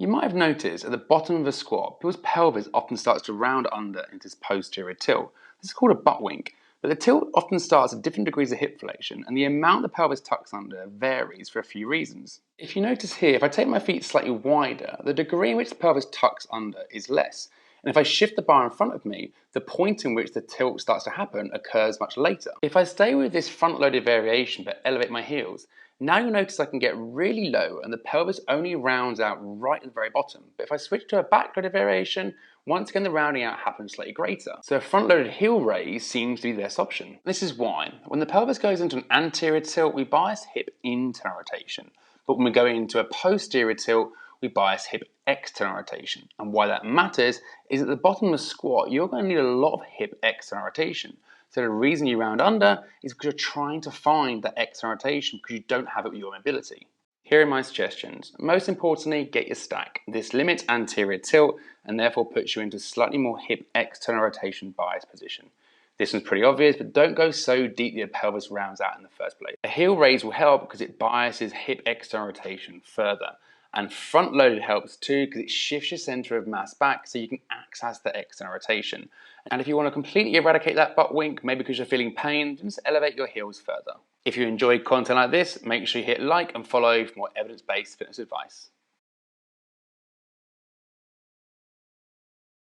You might have noticed at the bottom of a squat, people's pelvis often starts to round under into this posterior tilt. This is called a butt wink, but the tilt often starts at different degrees of hip flexion, and the amount the pelvis tucks under varies for a few reasons. If you notice here, if I take my feet slightly wider, the degree in which the pelvis tucks under is less. And if I shift the bar in front of me, the point in which the tilt starts to happen occurs much later. If I stay with this front-loaded variation but elevate my heels, now you'll notice I can get really low and the pelvis only rounds out right at the very bottom. But if I switch to a back-loaded variation, once again the rounding out happens slightly greater. So a front-loaded heel raise seems to be the best option. This is why. When the pelvis goes into an anterior tilt, we bias hip internal rotation. But when we go into a posterior tilt, we bias hip external rotation. And why that matters is at the bottom of the squat, you're going to need a lot of hip external rotation. So the reason you round under is because you're trying to find that external rotation because you don't have it with your mobility. Here are my suggestions. Most importantly, get your stack. This limits anterior tilt and therefore puts you into slightly more hip external rotation bias position. This one's pretty obvious, but don't go so deep that your pelvis rounds out in the first place. A heel raise will help because it biases hip external rotation further. And front loaded helps too because it shifts your center of mass back so you can access the external rotation. And if you want to completely eradicate that butt wink, maybe because you're feeling pain, just elevate your heels further. If you enjoy content like this, make sure you hit like and follow for more evidence-based fitness advice.